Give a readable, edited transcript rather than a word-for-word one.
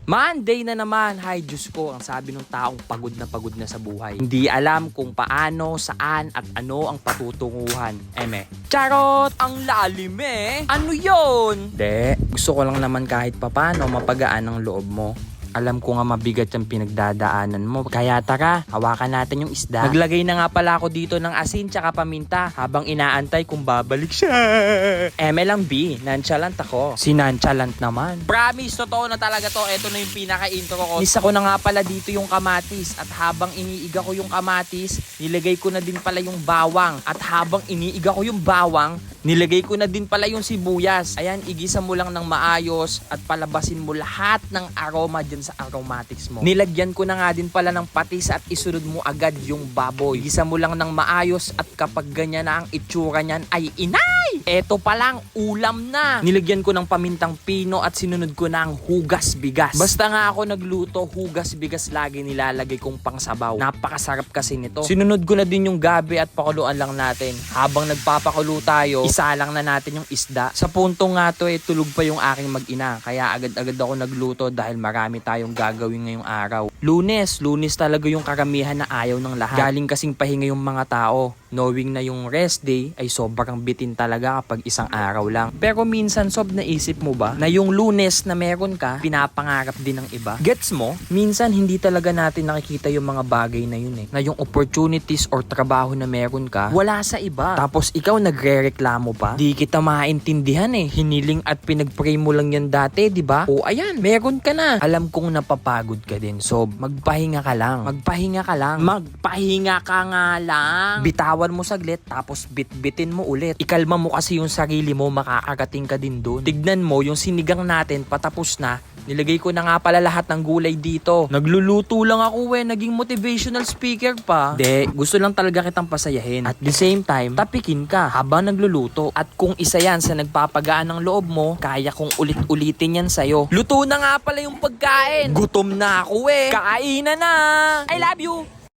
Monday na naman. Hay, Diyos ko, ang sabi ng taong pagod na sa buhay. Hindi alam kung paano, saan, at ano ang patutunguhan. Charot! Ang lalim Ano yon? De, gusto ko lang naman kahit papano mapagaan ang loob mo. Alam ko nga mabigat yung pinagdadaanan mo. Kaya tara, hawakan natin yung isda. Naglagay na nga pala ako dito ng asin tsaka paminta habang inaantay kung babalik siya. Lang B, nonchalant ako. Si nonchalant naman. Promise, totoo na talaga to. Ito na yung pinaka-intro ko. Nisa ko na nga pala dito yung kamatis. At habang iniiga ko yung kamatis, nilagay ko na din pala yung bawang. At habang iniiga ko yung bawang, nilagay ko na din pala yung sibuyas. Ayan, igisa mo lang ng maayos at palabasin mo lahat ng aroma dyan sa aromatics mo. Nilagyan ko na nga din pala ng patis at isunod mo agad yung baboy. Igisa mo lang ng maayos at kapag ganyan na ang itsura niyan ay inay! Eto palang ulam na. Nilagyan ko ng pamintang pino at sinunod ko na ang hugas bigas. Basta nga ako nagluto, hugas bigas lagi nilalagay kong pangsabaw. Napakasarap kasi nito. Sinunod ko na din yung gabi at pakuluan lang natin. Habang nagpapakulo tayo, isa lang na natin yung isda. Sa punto nga to tulog pa yung aking mag-ina. Kaya agad-agad ako nagluto dahil marami tayong gagawin ngayong araw. Lunes talaga yung karamihan na ayaw ng lahat. Galing kasing pahinga yung mga tao. Knowing na yung rest day ay sobrang bitin talaga kapag isang araw lang. Pero minsan naisip mo ba na yung Lunes na meron ka, pinapangarap din ng iba? Gets mo? Minsan hindi talaga natin nakikita yung mga bagay na yun Na yung opportunities or trabaho na meron ka, wala sa iba. Tapos ikaw nagre-reklamo pa? Di kita maintindihan Hiniling at pinag-pray mo lang yan dati, di ba? O ayan, meron ka na. Alam kong napapagod ka din. So, magpahinga ka lang. Magpahinga ka nga lang. Bitawan mo saglit, tapos bitbitin mo ulit. Ikalma mo kasi yung sarili mo, makakarating ka din doon. Tignan mo, yung sinigang natin, patapos na. Nilagay ko na nga pala lahat ng gulay dito. Nagluluto lang ako naging motivational speaker pa. Gusto lang talaga kitang pasayahin. At the same time, tapikin ka habang nagluluto. At kung isa yan sa nagpapagaan ng loob mo, kaya kong ulit-ulitin yan sa'yo. Luto na nga pala yung pagkain. Gutom na ako Kainan na! I love you!